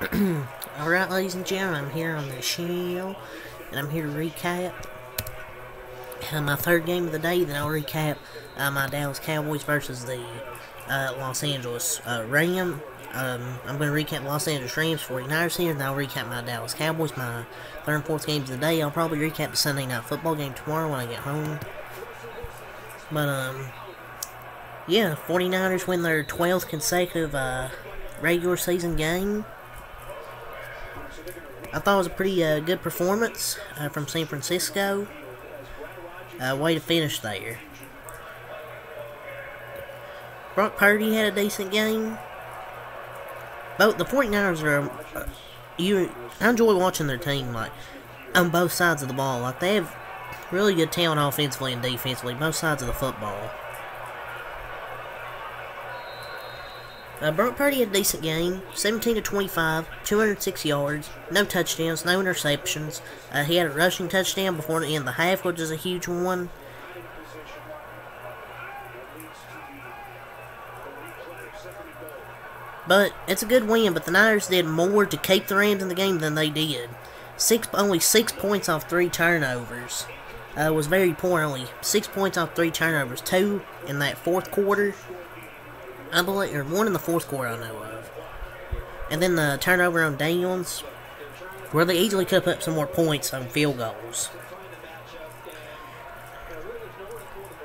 Alright, ladies and gentlemen, I'm here on the show, and I'm here to recap my third game of the day. Then I'll recap my Dallas Cowboys versus the Los Angeles Rams. I'm going to recap Los Angeles Rams 49ers here, and I'll recap my Dallas Cowboys, my third and fourth games of the day. I'll probably recap the Sunday Night Football game tomorrow when I get home. But, yeah, 49ers win their 12th consecutive regular season game. I thought it was a pretty good performance from San Francisco. Way to finish there. Brock Purdy had a decent game. Both the 49ers are, I enjoy watching their team, like, on both sides of the ball. Like, they have really good talent offensively and defensively, both sides of the football. Brock Purdy had a decent game, 17 to 25, 206 yards, no touchdowns, no interceptions. He had a rushing touchdown before the end of the half, which is a huge one. But it's a good win, but the Niners did more to keep the Rams in the game than they did. Only 6 points off 3 turnovers. Was very poor, only 6 points off 3 turnovers. 2 in that fourth quarter. I believe, or 1 in the fourth quarter I know of. And then the turnover on downs, where they easily could have put up some more points on field goals.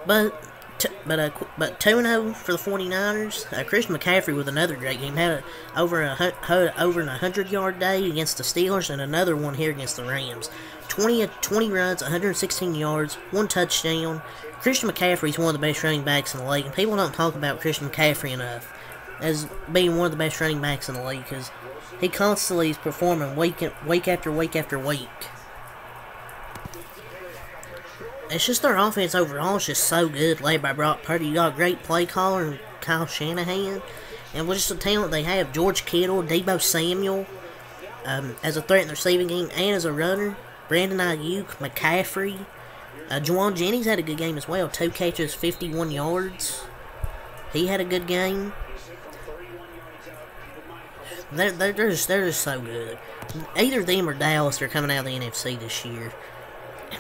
But 2-0 for the 49ers. Christian McCaffrey with another great game. Had over an 100-yard day against the Steelers, and another one here against the Rams. 20 runs, 116 yards, 1 touchdown. Christian McCaffrey is one of the best running backs in the league, and people don't talk about Christian McCaffrey enough as being one of the best running backs in the league, because he constantly is performing week after week after week. It's just their offense overall is just so good, led by Brock Purdy. You got a great play caller in Kyle Shanahan, and with just the talent they have, George Kittle, Deebo Samuel, as a threat in the receiving game and as a runner, Brandon Ayuk, McCaffrey. Jauan Jennings had a good game as well. 2 catches, 51 yards. He had a good game. They're just so good. Either them or Dallas are coming out of the NFC this year.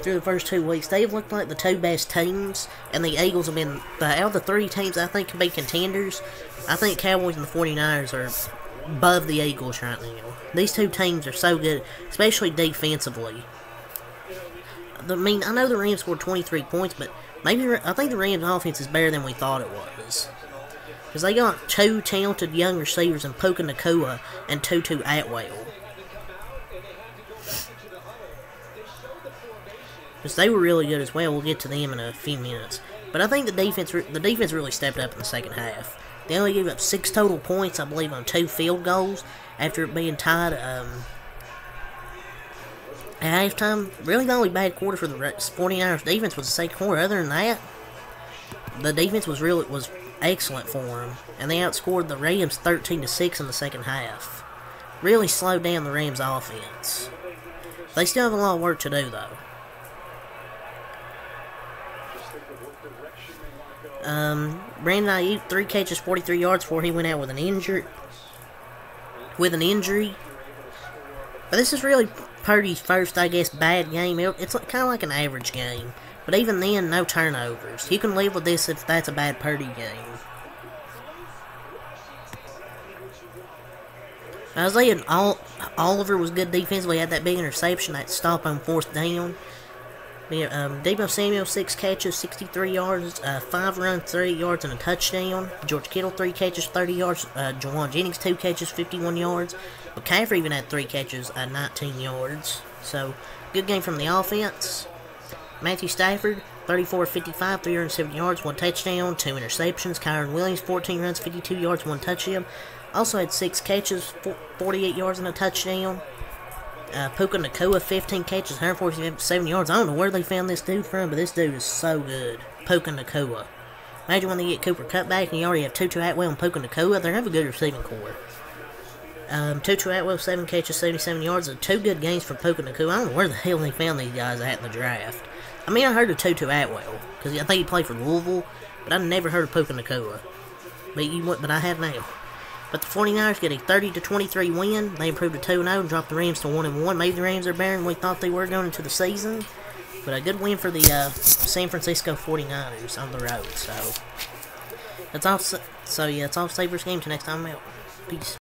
Through the first 2 weeks, they've looked like the 2 best teams, and the Eagles have been, out of the 3 teams I think can be contenders, I think Cowboys and the 49ers are above the Eagles right now. These 2 teams are so good, especially defensively. I mean, I know the Rams scored 23 points, but I think the Rams' offense is better than we thought it was. Because they got 2 talented young receivers in Puka Nacua and Tutu Atwell. Because they were really good as well. We'll get to them in a few minutes. But I think the defense really stepped up in the second half. They only gave up 6 total points, I believe, on 2 field goals after it being tied at halftime. Really, the only bad quarter for the 49ers defense was the second quarter. Other than that, the defense was excellent for them, and they outscored the Rams 13-6 in the second half. Really slowed down the Rams' offense. They still have a lot of work to do, though. Brandon Ayuk, 3 catches, 43 yards before he went out with an injury. But this is really Purdy's first, I guess, bad game. It's kind of like an average game. But even then, no turnovers. You can live with this if that's a bad Purdy game. Isaiah Oliver was good defensively. Had that big interception, that stop on 4th down. Deebo Samuel, 6 catches, 63 yards, 5 runs, 30 yards, and a touchdown. George Kittle, 3 catches, 30 yards. Jauan Jennings, 2 catches, 51 yards. McCaffrey even had 3 catches, 19 yards. So, good game from the offense. Matthew Stafford, 34-55, 370 yards, 1 touchdown, 2 interceptions. Kyren Williams, 14 runs, 52 yards, 1 touchdown. Also had 6 catches, 48 yards, and a touchdown. Puka Nacua, 15 catches, 147 yards. I don't know where they found this dude from, but this dude is so good. Puka Nacua. Imagine when they get Cooper Kupp back and you already have Tutu Atwell and Puka Nacua. They're going to have a good receiving core. Tutu Atwell, 7 catches, 77 yards. 2 good games for Puka Nacua. I don't know where the hell they found these guys at in the draft. I mean, I heard of Tutu Atwell, because I think he played for Louisville, but I never heard of Puka Nacua. But I have now. But the 49ers get a 30-23 win. They improved to 2-0 and dropped the Rams to 1-1. Maybe the Rams are better than we thought they were going into the season. But a good win for the San Francisco 49ers on the road. So that's all. So yeah, it's all Sabres game. Till next time I'm out. Peace.